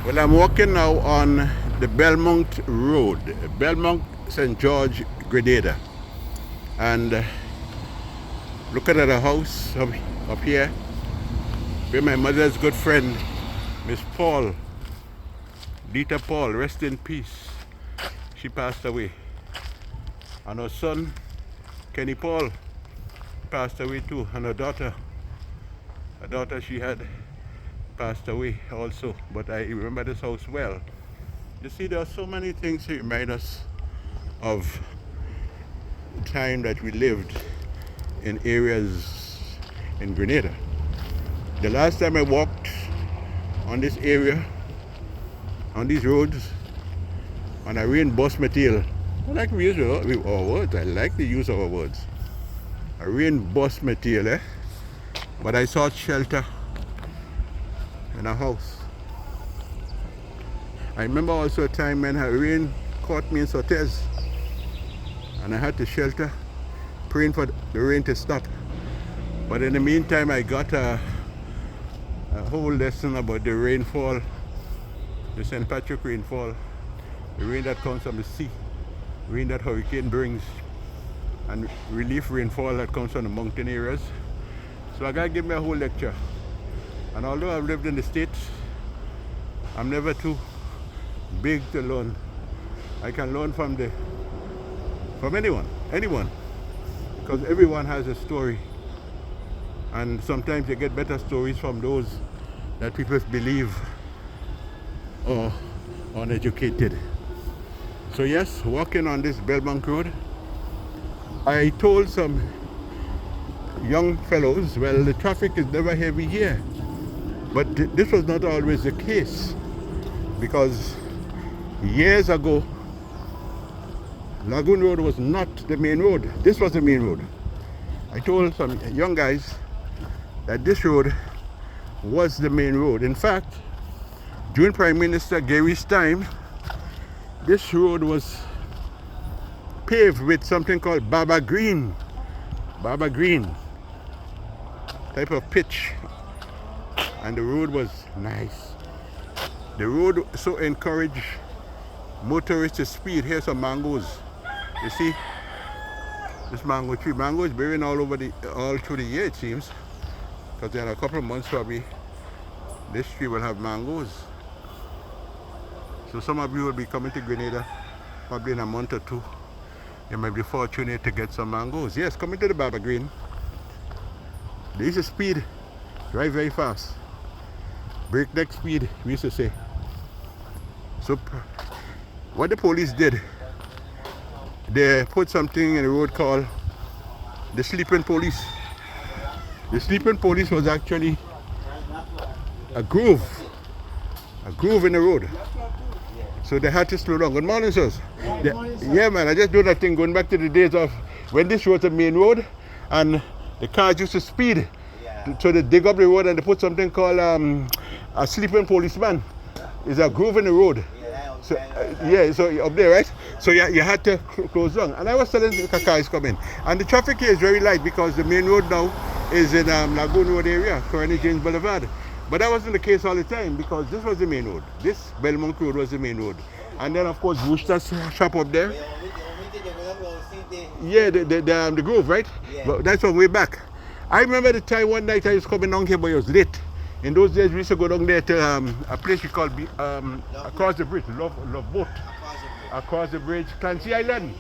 Well, I'm walking now on the Belmont Road, Belmont St. George, Grenada. And looking at a house up here where my mother's good friend, Miss Paul, Dita Paul, rest in peace. She passed away. And her son, Kenny Paul, passed away too. And her daughter she had passed away also. But I remember this house well. You see, there are so many things that remind us of the time that we lived in areas in Grenada. The last time I walked on this area, on these roads, on a rain bus material, I like to use our words. I like the use of our words. A rain bus material, but I sought shelter in a house. I remember also a time when a rain caught me in Sotez, and I had to shelter, praying for the rain to stop. But in the meantime, I got a whole lesson about the rainfall, the St. Patrick rainfall, the rain that comes from the sea, rain that hurricane brings, and relief rainfall that comes from the mountain areas. So I gotta give me a whole lecture. And although I've lived in the States, I'm never too big to learn. I can learn from anyone, because everyone has a story, and sometimes you get better stories from those that people believe or uneducated. So yes, walking on this Belmont Road, I told some young fellows, well, the traffic is never heavy here, but this was not always the case, because years ago, Lagoon Road was not the main road. This was the main road. I told some young guys that this road was the main road. In fact, during Prime Minister Gary's time, this road was paved with something called Baba Green type of pitch, and the road was nice. The road so encouraged motorists to speed. Here's some mangoes. You see, this mango tree. Mango is bearing all through the year, it seems, because in a couple of months probably this tree will have mangoes. So some of you will be coming to Grenada probably in a month or two. You might be fortunate to get some mangoes. Yes, coming to the Baba Green. They used to speed, drive very fast. Breakneck speed, we used to say. So what the police did, they put something in the road called the sleeping police. The sleeping police was actually a groove in the road. So they had to slow down. Good morning, sirs. Yeah, man, I just do that thing going back to the days of when this was the main road and the cars used to speed. So they dig up the road and they put something called a sleeping policeman. It's a groove in the road. So, so up there, right? So you had to close down. And I was telling the car is coming. And the traffic here is very light because the main road now is in Lagoon Road area, Coronel James Boulevard. But that wasn't the case all the time, because this was the main road. This Belmont Road was the main road. And then of course Wooster's shop up there. Yeah, the Grove, right? Yeah. But that's from way back. I remember the time one night I was coming down here, but it was late. In those days, we used to go down there to a place we call across the bridge, Love Boat. Across the bridge, Clancy Island.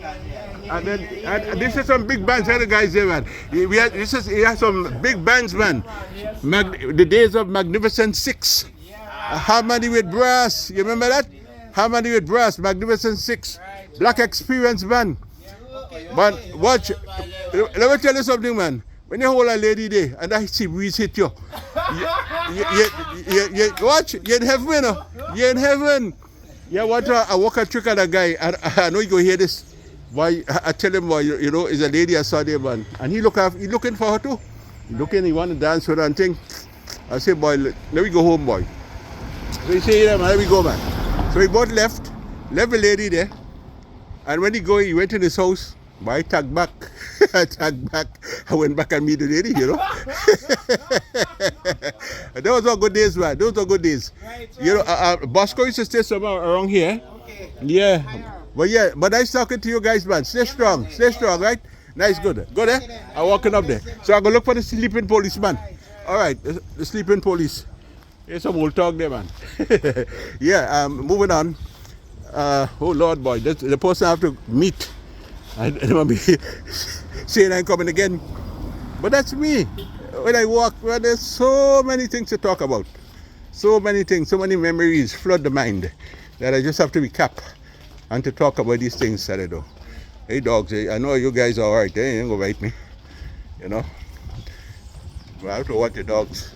And then this is some big bands, the guys there, man. We had some big bands, man. The days of Magnificent Six. Harmony with Brass. You remember that? Harmony with Brass, Magnificent Six. Black Experience band. But watch, let me tell you something, man. When you hold a lady there and I see breeze hit you, watch, you're in heaven, you know? You're in heaven. Yeah, what I walk a trick at a guy, I know you go hear this. Why I tell him, boy, you know, is a lady I saw there, man. And he looking for her too. He want to dance with her and thing. I say, boy, let me go home, boy. So he say, yeah, man, let me go, man. So he both left the lady there. And when he went in his house, boy, tag back. I tagged back. I went back and meet the lady, you know. Those are good days, man. Those are good days. Right. You know, Bosco used to stay somewhere around here. Okay. Yeah. But nice talking to you guys, man. Stay strong, right? Nice, good. Good, eh? I'm walking up there. So I'm going to look for the sleeping policeman. All right, the sleeping police. Here's some old talk there, man. Yeah, moving on. Oh, Lord, boy, that's the person I have to meet. I don't want to be saying I'm coming again. But that's me. When I walk, well, there's so many things to talk about. So many things, so many memories flood the mind that I just have to recap and to talk about these things that I do. Hey, dogs, I know you guys are all right. They ain't going to bite me, you know. But I have to watch the dogs.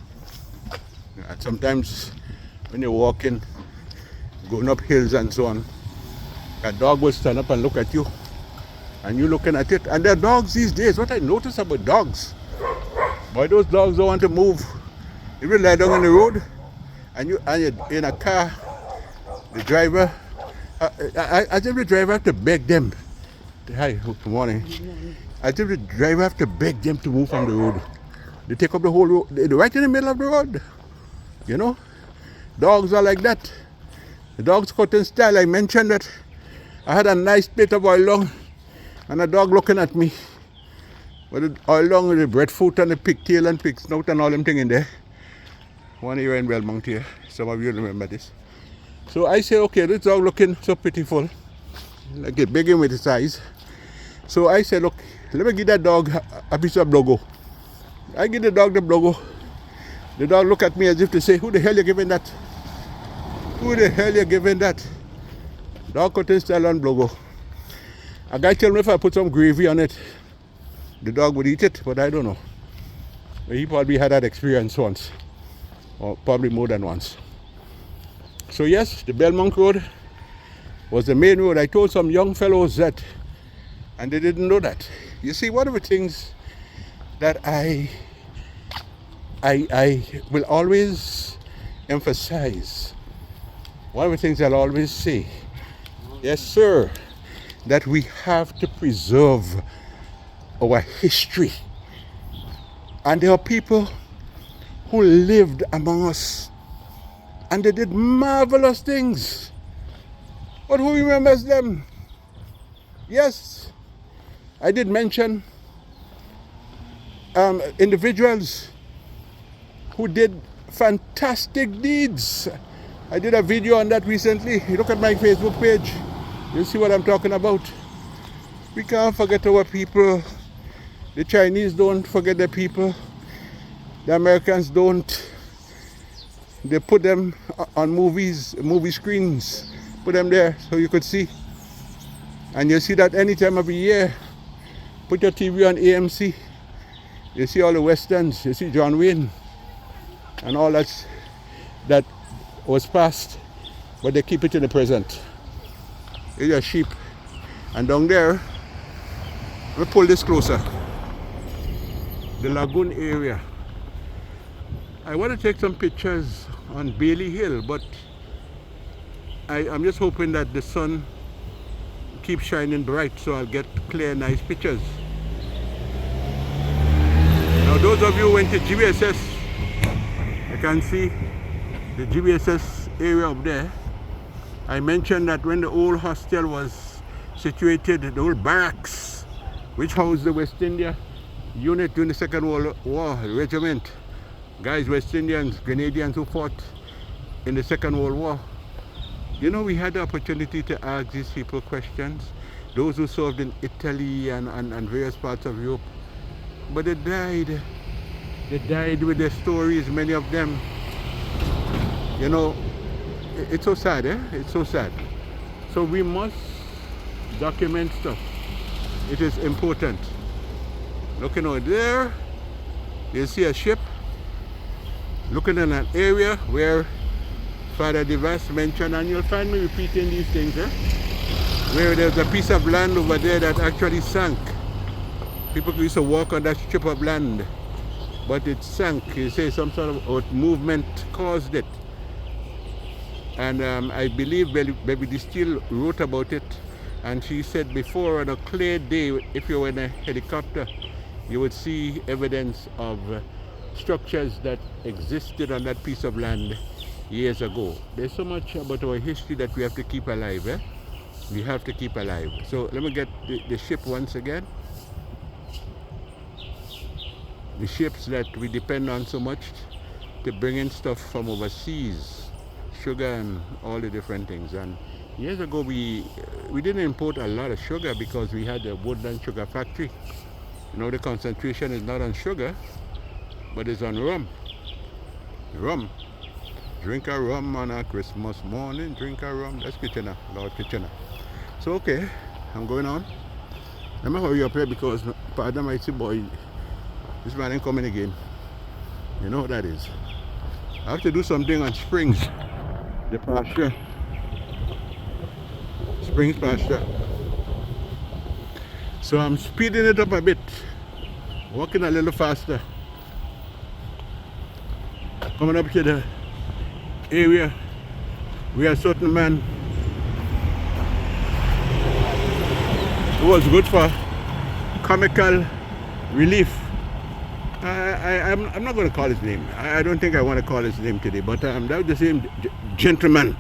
And sometimes when you're walking, going up hills and so on, a dog will stand up and look at you. And you looking at it. And there are dogs these days. What I notice about dogs, boy, those dogs don't want to move. If you lie down on the road and you're in a car, the driver, as if the driver have to beg them. Hi, good morning. As if the driver have to beg them to move from the road. They take up the whole road, they're right in the middle of the road. You know, dogs are like that. The dog's cutting style. I mentioned that I had a nice plate of oil long and a dog looking at me with the oil long with the breadfruit and the pigtail and pig snout and all them thing in there. One here in Belmont here. Some of you remember this. So I say, okay, this dog looking so pitiful. Like a big with his eyes. So I said, look, let me give that dog a piece of blogo. I give the dog the blogo. The dog look at me as if to say, who the hell you giving that? Who the hell you giving that? Dog cutting style on blogo. A guy tell me if I put some gravy on it, the dog would eat it, but I don't know. But he probably had that experience once, or probably more than once. So yes, the Belmont Road was the main road. I told some young fellows that, and they didn't know that. You see, one of the things that I will always emphasize, one of the things I'll always say, yes sir, that we have to preserve our history. And there are people who lived among us and they did marvelous things. But who remembers them? Yes, I did mention individuals who did fantastic deeds. I did a video on that recently. You look at my Facebook page, you'll see what I'm talking about. We can't forget our people. The Chinese don't forget their people. The Americans don't. They put them on movie screens, put them there so you could see. And you see that any time of the year. Put your TV on AMC. You see all the westerns. You see John Wayne and all that was past, but they keep it in the present. Here's a sheep. And down there, let me pull this closer. The lagoon area. I want to take some pictures on Bailey Hill, but I'm just hoping that the sun keeps shining bright so I'll get clear, nice pictures. Now those of you who went to GBSS, you can see the GBSS area up there. I mentioned that when the old hostel was situated, the old barracks, which housed the West India unit during the Second World War, the regiment, guys, West Indians, Grenadians who fought in the Second World War. You know, we had the opportunity to ask these people questions, those who served in Italy and various parts of Europe, but they died. They died with their stories, many of them. You know, it's so sad, eh? It's so sad. So we must document stuff. It is important. Looking over there, you see a ship. Looking in an area where Father Devas mentioned, and you'll find me repeating these things, eh? Where there's a piece of land over there that actually sank. People used to walk on that strip of land, but it sank. You say some sort of earth movement caused it. And I believe Baby Distill wrote about it And she said before, on a clear day, if you were in a helicopter, you would see evidence of structures that existed on that piece of land years ago. There's so much about our history that we have to keep alive. We have to keep alive. So let me get the ship once again. The ships that we depend on so much to bring in stuff from overseas, sugar and all the different things. And years ago we didn't import a lot of sugar because we had a Woodland sugar factory. You know, the concentration is not on sugar, but it's on rum. Rum. Drink a rum on a Christmas morning. Drink a rum. That's Kitchener, Lord Kitchener. So okay, I'm going on. Let me hurry up here because pardon my boy, this man ain't coming again. You know what that is. I have to do something on Springs, the pasture. Springs pasture. So I'm speeding it up a bit, walking a little faster. Coming up to the area where a certain man who was good for comical relief. I'm not going to call his name. I don't think I want to call his name today, but that was the same gentleman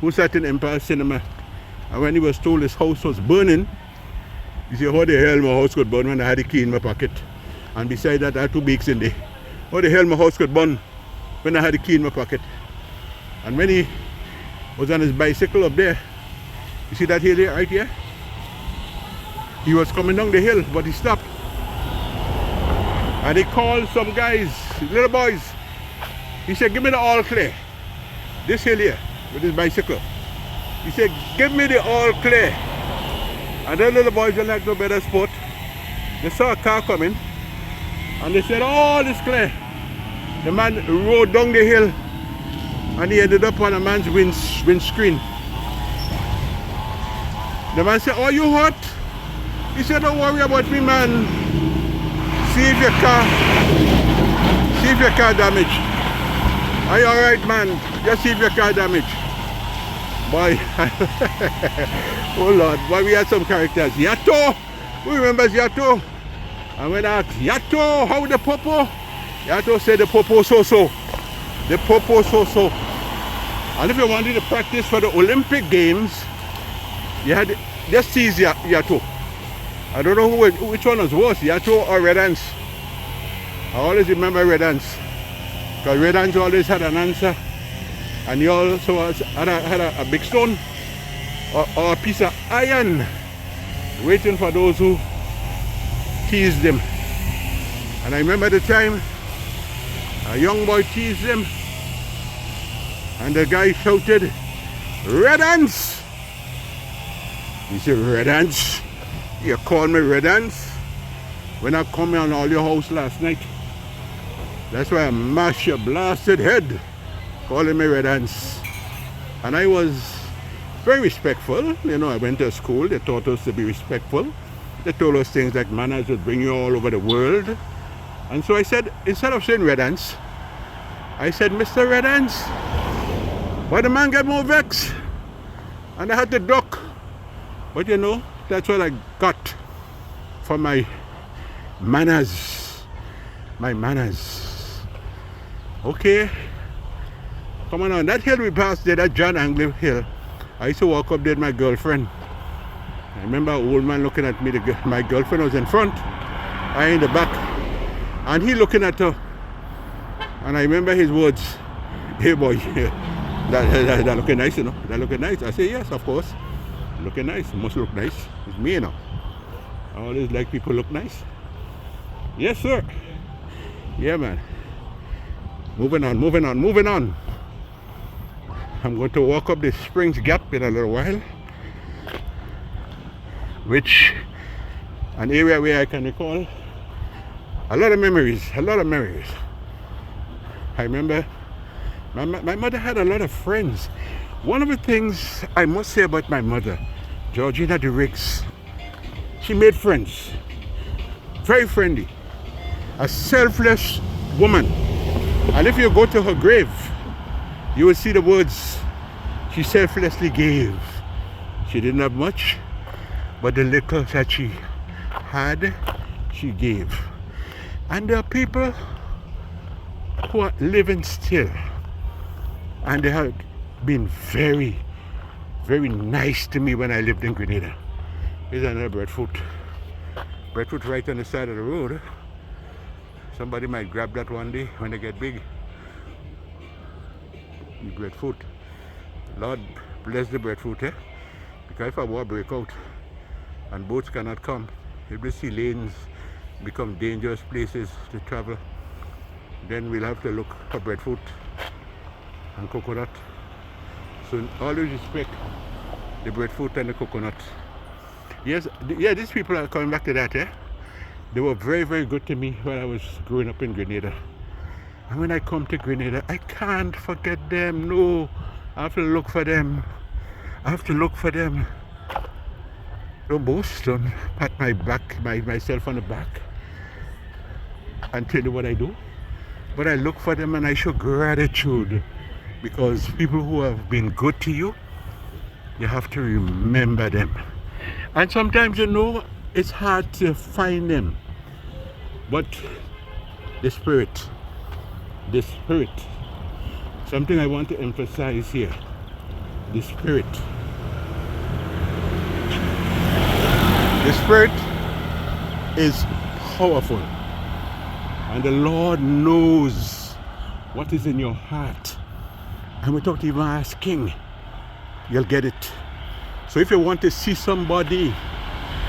who sat in Empire Cinema, and when he was told his house was burning, he said, how the hell my house could burn when I had a key in my pocket? And beside that I had 2 bakes in there. How the hell my house could burn when I had a key in my pocket? And when he was on his bicycle up there, you see that hill there, right here? He was coming down the hill, but he stopped. And he called some guys, little boys. He said, give me the all clear. This hill here, with his bicycle. He said, give me the all clear. And the little boys don't like no better sport. They saw a car coming, and they said, all is clear. The man rode down the hill, and he ended up on a man's windscreen. The man said, oh, you hot? He said, don't worry about me, man. See if your car damaged. Are you alright, man? Just see if your car damaged. Boy, oh Lord, boy, we had some characters. Yato! Who remembers Yato? And when I asked, Yato, how the popo? Yato said the popo so-so. The popo so-so. And if you wanted to practice for the Olympic Games, you had just tease Yato. I don't know which one was worse, Yato or Red Ants. I always remember Red Ants, because Red Ants always had an answer, and he also had a big stone or a piece of iron waiting for those who teased him. And I remember the time a young boy teased him, and the guy shouted, Red Ants! He said, Red Ants? You call me Red Ants? When I come on all your house last night, that's why I mashed your blasted head, calling me Red Ants. And I was very respectful. You know, I went to school, they taught us to be respectful. They told us things like manners would bring you all over the world. And so I said, instead of saying Red Ants, I said, Mr. Red Ants. But the man got more vexed, and I had to duck. But you know, that's what I got for my manners. My manners. Okay. Come on. That hill we passed there, that John Angley Hill, I used to walk up there with my girlfriend. I remember an old man looking at me. My girlfriend was in front, I in the back. And he looking at her. And I remember his words, hey boy, that looking nice, you know. That looking nice. I say, yes, of course. Looking nice, must look nice. It's me, you know. I always like people look nice. Yes, sir. Yeah, man. Moving on. I'm going to walk up the Springs Gap in a little while, which an area where I can recall a lot of memories. I remember my mother had a lot of friends. One of the things I must say about my mother, Georgina de Riggs, she made friends. Very friendly. A selfless woman. And if you go to her grave, you will see the words she selflessly gave. She didn't have much, but the little that she had, she gave. And there are people who are living still, and they have been very, very nice to me when I lived in Grenada. Here's another breadfruit. Breadfruit right on the side of the road. Somebody might grab that one day when they get big. The breadfruit. Lord bless the breadfruit, eh? Because if a war break out and boats cannot come, if the sea lanes become dangerous places to travel, then we'll have to look for breadfruit and coconut. So always respect the breadfruit and the coconut. Yes, yeah, these people are coming back to that, eh? They were very, very good to me when I was growing up in Grenada. And when I come to Grenada, I can't forget them. No, I have to look for them. I have to look for them. Don't boast, don't pat my back, myself on the back and tell you what I do. But I look for them and I show gratitude, because people who have been good to you, you have to remember them. And sometimes, you know, it's hard to find them. But the spirit, something I want to emphasize here, the spirit is powerful, and the Lord knows what is in your heart, and without even asking, you'll get it. So if you want to see somebody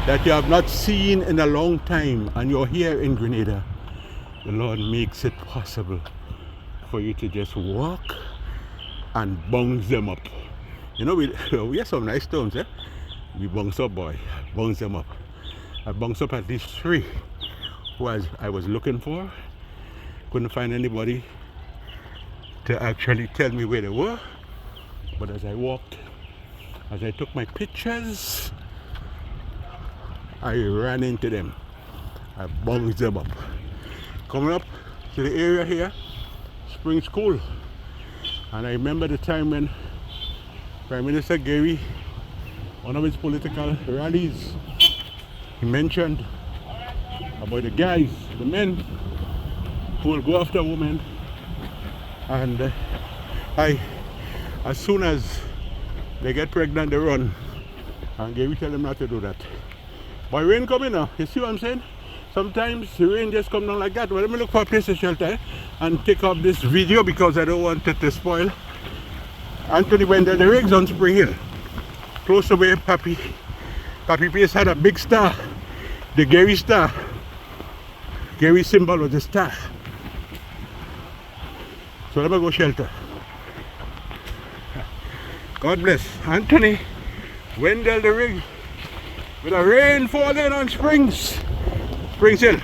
that you have not seen in a long time and you're here in Grenada, the Lord makes it possible for you to just walk and bounce them up. You know, we have some nice stones, eh? We bounce up, boy, bounce them up. I bounced up at least 3 who I was looking for. Couldn't find anybody to actually tell me where they were. But as I walked, as I took my pictures, I ran into them. I bounced them up. Coming up to the area here, Spring School. And I remember the time when Prime Minister Gary, one of his political rallies, he mentioned about the guys, the men who will go after women. And as soon as they get pregnant, they run. And Gary tell them not to do that. But rain coming now, you see what I'm saying? Sometimes the rain just come down like that. Well, let me look for a place to shelter and take up this video because I don't want it to spoil. Anthony Wendell, the rigs on Spring Hill, close to where Papi Place had a big star, the Gary star. Gary symbol was the star. So let me go shelter. God bless. Anthony Wendell, the rig, with a rain falling on Spring Hill.